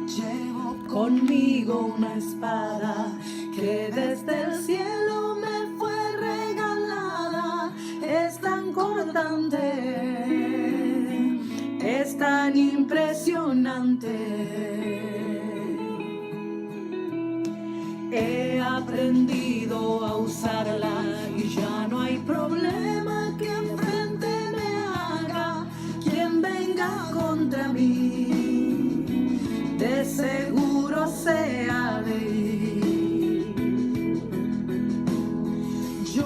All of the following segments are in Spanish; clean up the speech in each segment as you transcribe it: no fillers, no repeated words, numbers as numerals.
Llevo conmigo una espada que desde el cielo me fue regalada. Es tan cortante, es tan impresionante. He aprendido a usarla y ya no hay problema que enfrente me haga quien venga contra mí. De seguro se ha de ir.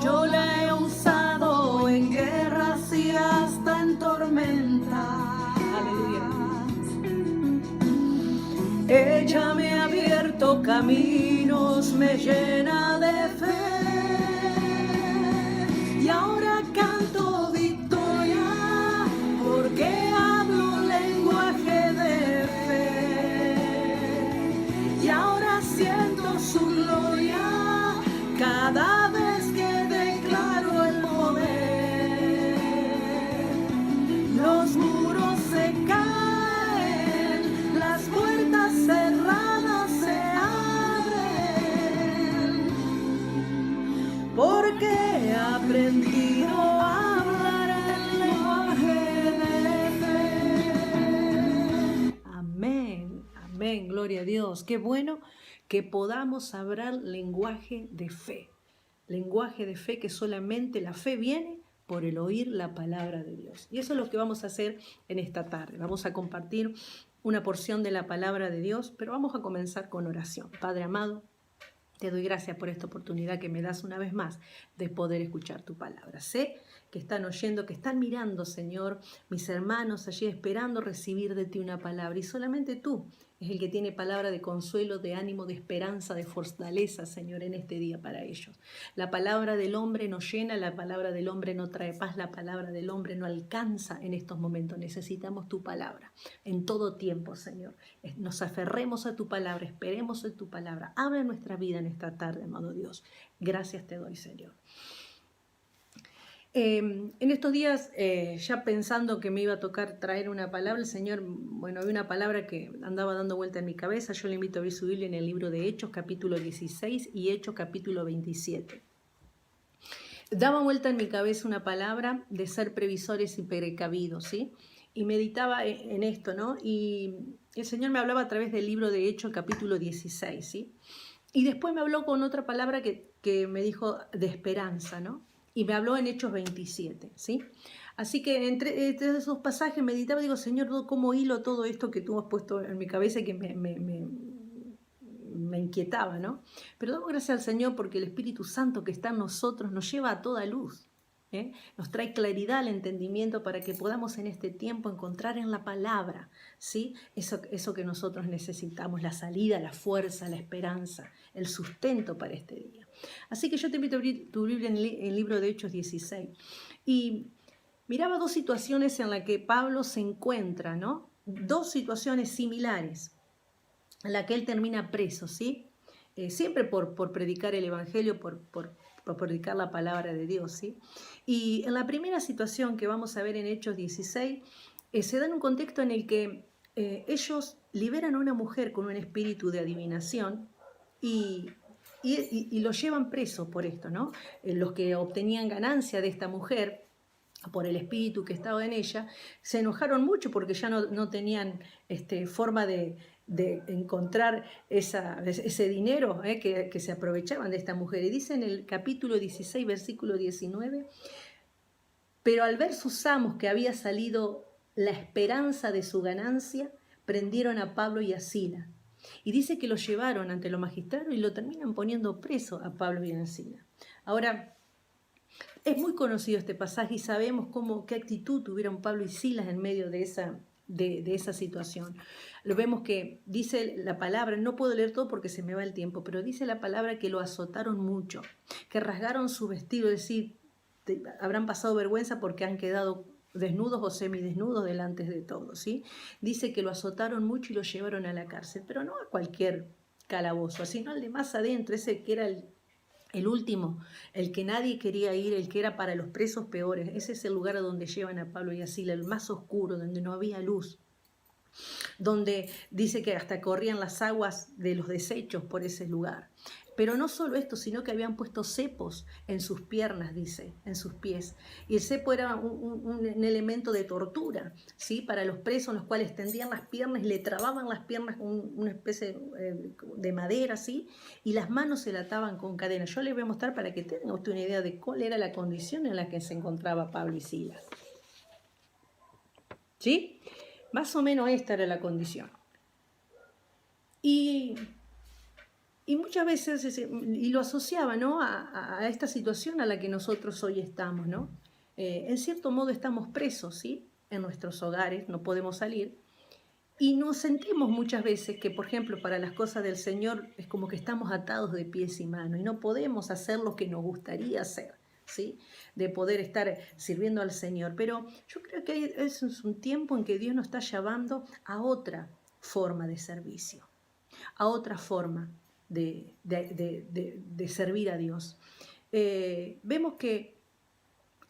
Yo la he usado en guerras y hasta en tormentas. Aleluya. Ella me ha abierto caminos, me llena de fe. Y ahora canto victoria porque hablo lenguaje de fe. Y ahora siento su gloria cada vez que declaro el poder. Los muros se caen, las puertas cerradas se abren, porque he aprendido a hablar el lenguaje de fe. Amén, amén, gloria a Dios. Qué bueno que podamos hablar lenguaje de fe. Lenguaje de fe, que solamente la fe viene por el oír la palabra de Dios. Y eso es lo que vamos a hacer en esta tarde. Vamos a compartir una porción de la palabra de Dios, pero vamos a comenzar con oración. Padre amado, te doy gracias por esta oportunidad que me das una vez más de poder escuchar tu palabra. Sé que están oyendo, que están mirando, Señor, mis hermanos allí esperando recibir de ti una palabra. Y solamente tú es el que tiene palabra de consuelo, de ánimo, de esperanza, de fortaleza, Señor, en este día para ellos. La palabra del hombre no llena, la palabra del hombre no trae paz, la palabra del hombre no alcanza en estos momentos. Necesitamos tu palabra en todo tiempo, Señor. Nos aferremos a tu palabra, esperemos en tu palabra. Abre nuestra vida en esta tarde, amado Dios. Gracias te doy, Señor. En estos días, ya pensando que me iba a tocar traer una palabra, el Señor, bueno, había una palabra que andaba dando vuelta en mi cabeza. Yo le invito a abrir su Biblia en el libro de Hechos, capítulo 16 y Hechos, capítulo 27. Daba vuelta en mi cabeza una palabra de ser previsores y precavidos, ¿sí? Y meditaba en esto, ¿no? Y el Señor me hablaba a través del libro de Hechos, capítulo 16, ¿sí? Y después me habló con otra palabra que me dijo de esperanza, ¿no? Y me habló en Hechos 27, ¿sí? Así que entre esos pasajes meditaba, digo, Señor, ¿cómo hilo todo esto que tú has puesto en mi cabeza y que me inquietaba, ¿no? Pero damos gracias al Señor porque el Espíritu Santo que está en nosotros nos lleva a toda luz, ¿eh? Nos trae claridad al entendimiento para que podamos en este tiempo encontrar en la palabra, ¿sí? Eso que nosotros necesitamos, la salida, la fuerza, la esperanza, el sustento para este día. Así que yo te invito a abrir tu Biblia en el libro de Hechos 16. Y miraba dos situaciones en las que Pablo se encuentra, ¿no? Dos situaciones similares en las que él termina preso, ¿sí? Siempre por predicar el Evangelio, por predicar la palabra de Dios, ¿sí? Y en la primera situación que vamos a ver en Hechos 16, se da en un contexto en el que ellos liberan a una mujer con un espíritu de adivinación y lo llevan preso por esto, ¿no? Los que obtenían ganancia de esta mujer por el espíritu que estaba en ella, se enojaron mucho porque ya no tenían forma de encontrar ese dinero que se aprovechaban de esta mujer. Y dice en el capítulo 16, versículo 19, pero al ver sus amos que había salido la esperanza de su ganancia, prendieron a Pablo y a Sila. Y dice que lo llevaron ante los magistrados y lo terminan poniendo preso a Pablo y a Sila. Ahora, es muy conocido este pasaje y sabemos qué actitud tuvieron Pablo y Silas en medio de esa situación. Lo vemos que dice la palabra, no puedo leer todo porque se me va el tiempo, pero dice la palabra que lo azotaron mucho, que rasgaron su vestido, es decir, habrán pasado vergüenza porque han quedado desnudos o semidesnudos delante de todos, ¿sí? Dice que lo azotaron mucho y lo llevaron a la cárcel, pero no a cualquier calabozo, sino al de más adentro, ese que era el último, el que nadie quería ir, el que era para los presos peores. Ese es el lugar a donde llevan a Pablo y a Sila, el más oscuro, donde no había luz. donde dice que hasta corrían las aguas de los desechos por ese lugar. Pero no solo esto, sino que habían puesto cepos en sus piernas, dice, en sus pies. Y el cepo era un elemento de tortura, ¿sí? Para los presos, los cuales tendían las piernas y le trababan las piernas con una especie de madera, ¿sí? Y las manos se le ataban con cadenas. Yo les voy a mostrar para que tengan usted una idea de cuál era la condición en la que se encontraba Pablo y Silas. ¿Sí? Más o menos esta era la condición. Y muchas veces, y lo asociaba, ¿no?, a esta situación a la que nosotros hoy estamos, ¿no? En cierto modo estamos presos, ¿sí?, en nuestros hogares, no podemos salir, y nos sentimos muchas veces que, por ejemplo, para las cosas del Señor es como que estamos atados de pies y manos y no podemos hacer lo que nos gustaría hacer, ¿sí?, de poder estar sirviendo al Señor. Pero yo creo que es un tiempo en que Dios nos está llevando a otra forma de servicio, a otra forma de servir a Dios. Vemos que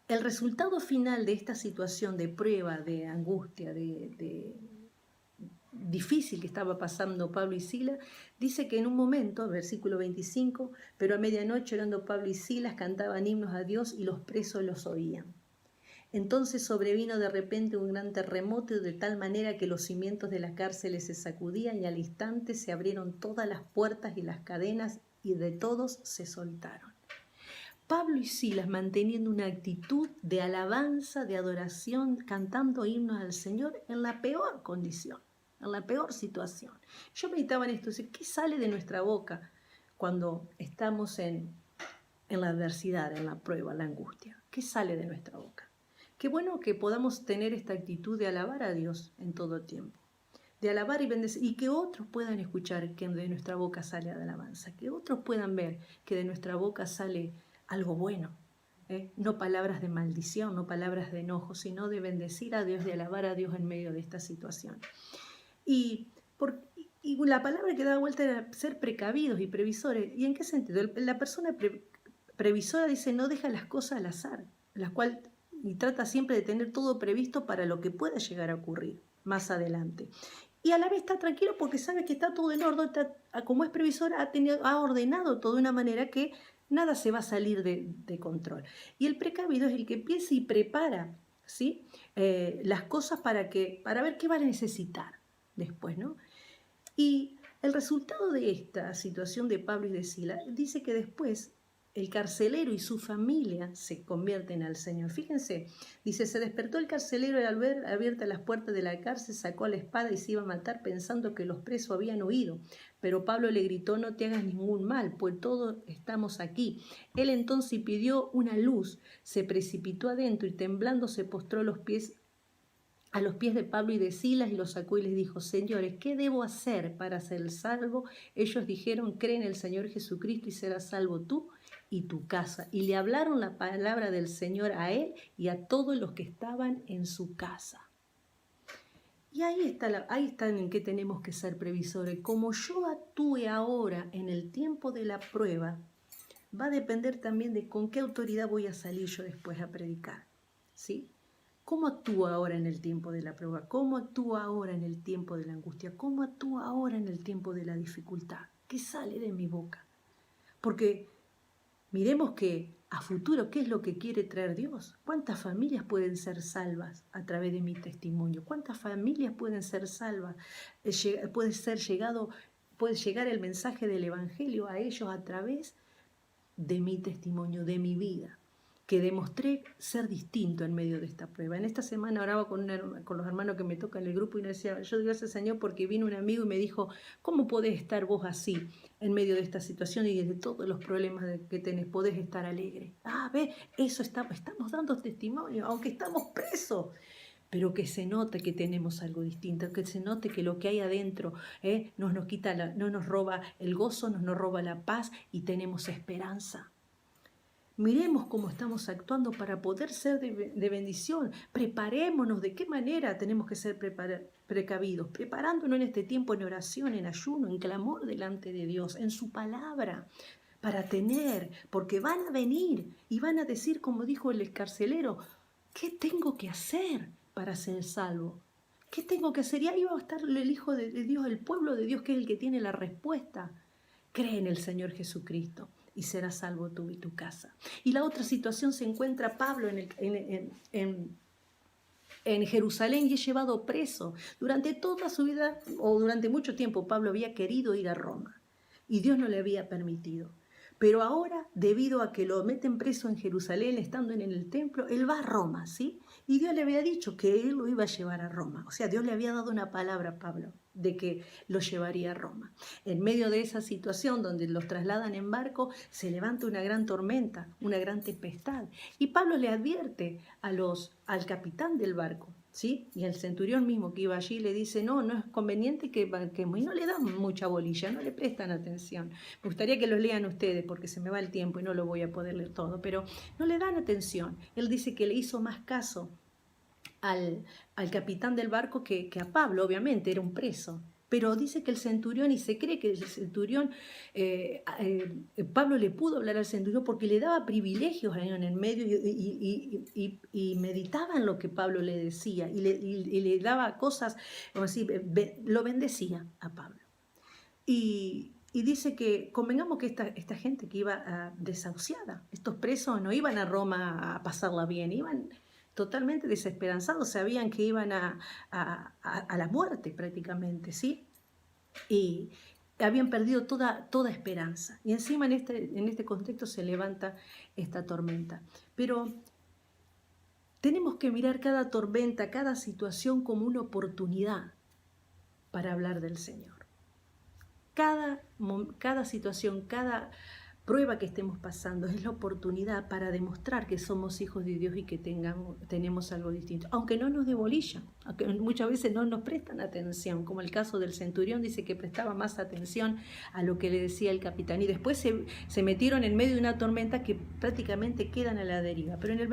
el resultado final de esta situación de prueba, de angustia, difícil que estaba pasando Pablo y Silas, dice que en un momento, versículo 25, pero a medianoche orando Pablo y Silas cantaban himnos a Dios y los presos los oían. Entonces sobrevino de repente un gran terremoto de tal manera que los cimientos de las cárceles se sacudían y al instante se abrieron todas las puertas y las cadenas y de todos se soltaron. Pablo y Silas manteniendo una actitud de alabanza, de adoración, cantando himnos al Señor en la peor condición, en la peor situación. Yo meditaba en esto, ¿qué sale de nuestra boca cuando estamos en la adversidad, en la prueba, en la angustia? ¿Qué sale de nuestra boca? Qué bueno que podamos tener esta actitud de alabar a Dios en todo tiempo, de alabar y bendecir, y que otros puedan escuchar que de nuestra boca sale alabanza, que otros puedan ver que de nuestra boca sale algo bueno, no palabras de maldición, no palabras de enojo, sino de bendecir a Dios, de alabar a Dios en medio de esta situación. Y la palabra que da vuelta era ser precavidos y previsores. ¿Y en qué sentido? La persona previsora dice no deja las cosas al azar, las cuales y trata siempre de tener todo previsto para lo que pueda llegar a ocurrir más adelante. Y a la vez está tranquilo porque sabe que está todo en orden, como es previsor, ha ordenado todo de una manera que nada se va a salir de control. Y el precavido es el que piensa y prepara, ¿sí?, las cosas para ver qué va a necesitar después, ¿no? Y el resultado de esta situación de Pablo y de Silas dice que después el carcelero y su familia se convierten al Señor. Fíjense, dice, se despertó el carcelero y al ver abiertas las puertas de la cárcel sacó la espada y se iba a matar pensando que los presos habían huido. Pero Pablo le gritó, no te hagas ningún mal, pues todos estamos aquí. Él entonces pidió una luz, se precipitó adentro y temblando se postró a los pies de Pablo y de Silas y los sacó y les dijo, señores, ¿qué debo hacer para ser salvo? Ellos dijeron, cree en el Señor Jesucristo y serás salvo tú y tu casa. Y le hablaron la palabra del Señor a él y a todos los que estaban en su casa. Y ahí está en qué tenemos que ser previsores. Como yo actúe ahora en el tiempo de la prueba, va a depender también de con qué autoridad voy a salir yo después a predicar, ¿sí? ¿Cómo actúa ahora en el tiempo de la prueba? ¿Cómo actúa ahora en el tiempo de la angustia? ¿Cómo actúa ahora en el tiempo de la dificultad? ¿Qué sale de mi boca? Porque miremos que a futuro, ¿qué es lo que quiere traer Dios? ¿Cuántas familias pueden ser salvas a través de mi testimonio? ¿Cuántas familias pueden ser salvas? Puede llegar el mensaje del Evangelio a ellos a través de mi testimonio, de mi vida, que demostré ser distinto en medio de esta prueba. En esta semana oraba con los hermanos que me tocan el grupo y decía, yo doy gracias al Señor porque vino un amigo y me dijo, ¿cómo podés estar vos así en medio de esta situación y de todos los problemas que tenés? Podés estar alegre. Ve, eso estamos dando testimonio, aunque estamos presos. Pero que se note que tenemos algo distinto, que se note que lo que hay adentro no nos roba el gozo, no nos roba la paz y tenemos esperanza. Miremos cómo estamos actuando para poder ser de bendición. Preparémonos. ¿De qué manera tenemos que ser precavidos? Preparándonos en este tiempo en oración, en ayuno, en clamor delante de Dios, en su palabra, para porque van a venir y van a decir, como dijo el carcelero, ¿qué tengo que hacer para ser salvo? ¿Qué tengo que hacer? Y ahí va a estar el Hijo de Dios, el pueblo de Dios, que es el que tiene la respuesta. Cree en el Señor Jesucristo y serás salvo tú y tu casa. Y la otra situación se encuentra Pablo en Jerusalén y es llevado preso. Durante toda su vida, o durante mucho tiempo, Pablo había querido ir a Roma y Dios no le había permitido. Pero ahora, debido a que lo meten preso en Jerusalén, estando en el templo, él va a Roma, ¿sí? Y Dios le había dicho que él lo iba a llevar a Roma. O sea, Dios le había dado una palabra a Pablo de que lo llevaría a Roma. En medio de esa situación donde los trasladan en barco, se levanta una gran tormenta, una gran tempestad. Y Pablo le advierte al capitán del barco, ¿sí? Y el centurión mismo que iba allí le dice, no es conveniente que y no le dan mucha bolilla, no le prestan atención. Me gustaría que los lean ustedes porque se me va el tiempo y no lo voy a poder leer todo, pero no le dan atención. Él dice que le hizo más caso al capitán del barco que a Pablo, obviamente, era un preso. Pero dice que el centurión, y se cree que el centurión, Pablo le pudo hablar al centurión porque le daba privilegios ahí en el medio y meditaba en lo que Pablo le decía y le daba cosas, como así, lo bendecía a Pablo. Y dice que convengamos que esta gente que iba desahuciada, estos presos no iban a Roma a pasarla bien, iban totalmente desesperanzados, sabían que iban a la muerte prácticamente, ¿sí? Y habían perdido toda esperanza. Y encima en este contexto se levanta esta tormenta. Pero tenemos que mirar cada tormenta, cada situación como una oportunidad para hablar del Señor. Cada situación, cada prueba que estemos pasando es la oportunidad para demostrar que somos hijos de Dios y que tenemos algo distinto. Aunque no nos dé bolilla, aunque muchas veces no nos prestan atención, como el caso del centurión, dice que prestaba más atención a lo que le decía el capitán. Y después se metieron en medio de una tormenta que prácticamente quedan a la deriva. Pero en el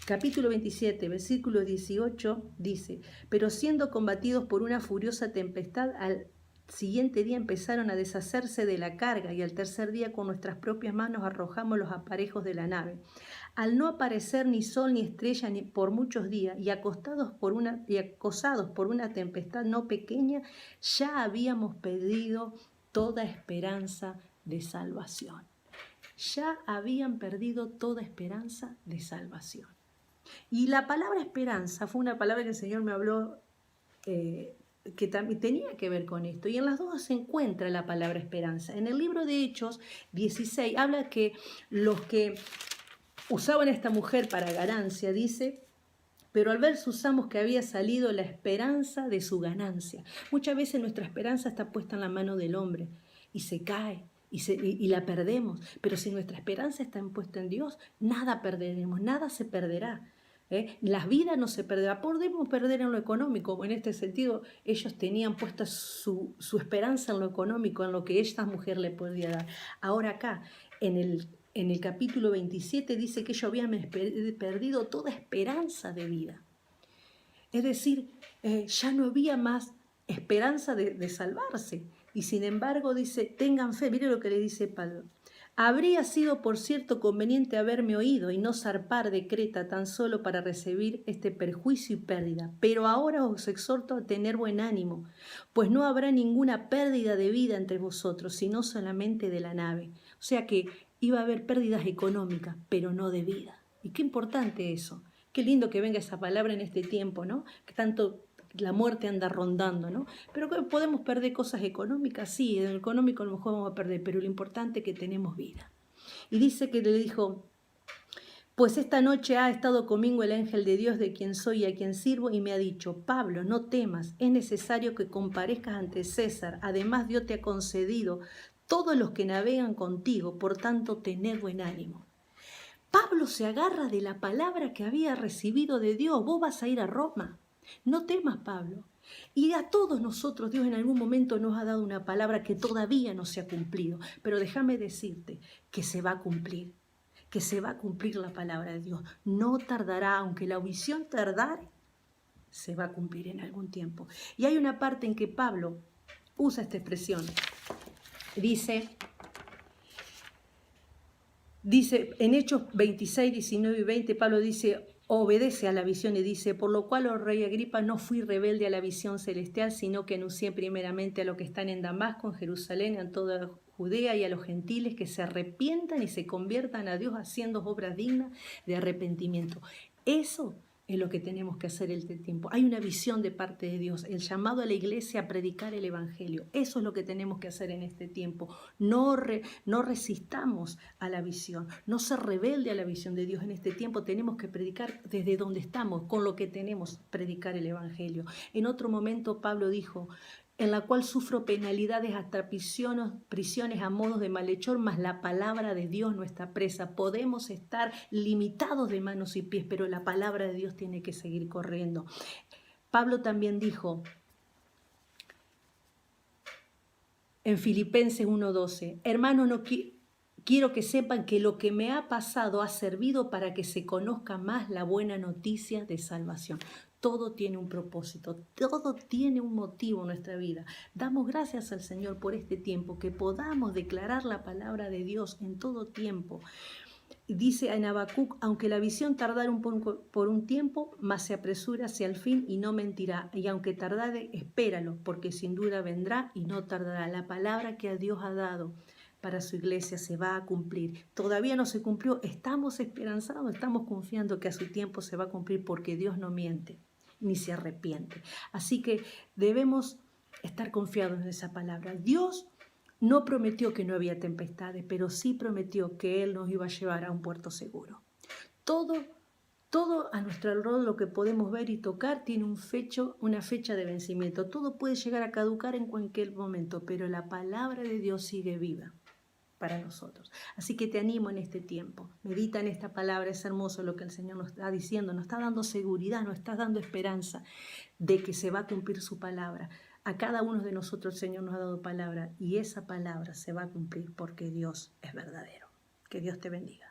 capítulo 27, versículo 18, dice, pero siendo combatidos por una furiosa tempestad, al siguiente día empezaron a deshacerse de la carga y al tercer día con nuestras propias manos arrojamos los aparejos de la nave. Al no aparecer ni sol ni estrella ni por muchos días y acosados por una tempestad no pequeña, ya habíamos perdido toda esperanza de salvación. Ya habían perdido toda esperanza de salvación. Y la palabra esperanza fue una palabra que el Señor me habló que también tenía que ver con esto. Y en las dos se encuentra la palabra esperanza. En el libro de Hechos 16 habla que los que usaban a esta mujer para ganancia, dice, pero al ver sus amos que había salido la esperanza de su ganancia. Muchas veces nuestra esperanza está puesta en la mano del hombre y se cae y la perdemos. Pero si nuestra esperanza está puesta en Dios, nada perderemos, nada se perderá. La vida no se perderá. Podemos perder en lo económico. En este sentido, ellos tenían puesta su esperanza en lo económico, en lo que esta mujer le podía dar. Ahora acá, en el capítulo 27, dice que ellos habían perdido toda esperanza de vida. Es decir, ya no había más esperanza de salvarse. Y sin embargo, dice, tengan fe. Mire lo que le dice Pablo. Habría sido, por cierto, conveniente haberme oído y no zarpar de Creta tan solo para recibir este perjuicio y pérdida. Pero ahora os exhorto a tener buen ánimo, pues no habrá ninguna pérdida de vida entre vosotros, sino solamente de la nave. O sea que iba a haber pérdidas económicas, pero no de vida. Y qué importante eso. Qué lindo que venga esa palabra en este tiempo, ¿no? Que tanto la muerte anda rondando, ¿no? Pero podemos perder cosas económicas, sí, en lo económico a lo mejor vamos a perder, pero lo importante es que tenemos vida. Y dice que le dijo, pues esta noche ha estado conmigo el ángel de Dios de quien soy y a quien sirvo y me ha dicho, Pablo, no temas, es necesario que comparezcas ante César, además Dios te ha concedido todos los que navegan contigo, por tanto tened buen ánimo. Pablo se agarra de la palabra que había recibido de Dios, vos vas a ir a Roma. No temas, Pablo. Y a todos nosotros Dios en algún momento nos ha dado una palabra que todavía no se ha cumplido. Pero déjame decirte que se va a cumplir. Que se va a cumplir la palabra de Dios. No tardará, aunque la visión tardare, se va a cumplir en algún tiempo. Y hay una parte en que Pablo usa esta expresión. Dice en Hechos 26, 19 y 20, Pablo dice, obedece a la visión y dice, por lo cual, oh rey Agripa, no fui rebelde a la visión celestial, sino que anuncié primeramente a los que están en Damasco, en Jerusalén, en toda Judea y a los gentiles que se arrepientan y se conviertan a Dios haciendo obras dignas de arrepentimiento. Eso es lo que tenemos que hacer en este tiempo. Hay una visión de parte de Dios, el llamado a la iglesia a predicar el evangelio. Eso es lo que tenemos que hacer en este tiempo. No resistamos a la visión, no ser rebelde a la visión de Dios en este tiempo. Tenemos que predicar desde donde estamos, con lo que tenemos, predicar el evangelio. En otro momento Pablo dijo, en la cual sufro penalidades hasta prisiones a modos de malhechor, mas la palabra de Dios no está presa. Podemos estar limitados de manos y pies, pero la palabra de Dios tiene que seguir corriendo. Pablo también dijo en Filipenses 1:12, hermanos, no quiero que sepan que lo que me ha pasado ha servido para que se conozca más la buena noticia de salvación. Todo tiene un propósito, todo tiene un motivo en nuestra vida. Damos gracias al Señor por este tiempo, que podamos declarar la palabra de Dios en todo tiempo. Dice en Habacuc, aunque la visión tardara por un tiempo, mas se apresura hacia el fin y no mentirá. Y aunque tardare, espéralo, porque sin duda vendrá y no tardará. La palabra que a Dios ha dado para su iglesia se va a cumplir. Todavía no se cumplió, estamos esperanzados, estamos confiando que a su tiempo se va a cumplir, porque Dios no miente ni se arrepiente. Así que debemos estar confiados en esa palabra. Dios no prometió que no había tempestades, pero sí prometió que Él nos iba a llevar a un puerto seguro. Todo a nuestro alrededor, lo que podemos ver y tocar, tiene una fecha de vencimiento. Todo puede llegar a caducar en cualquier momento, pero la palabra de Dios sigue viva para nosotros. Así que te animo en este tiempo. Medita en esta palabra, es hermoso lo que el Señor nos está diciendo, nos está dando seguridad, nos está dando esperanza de que se va a cumplir su palabra. A cada uno de nosotros el Señor nos ha dado palabra y esa palabra se va a cumplir porque Dios es verdadero. Que Dios te bendiga.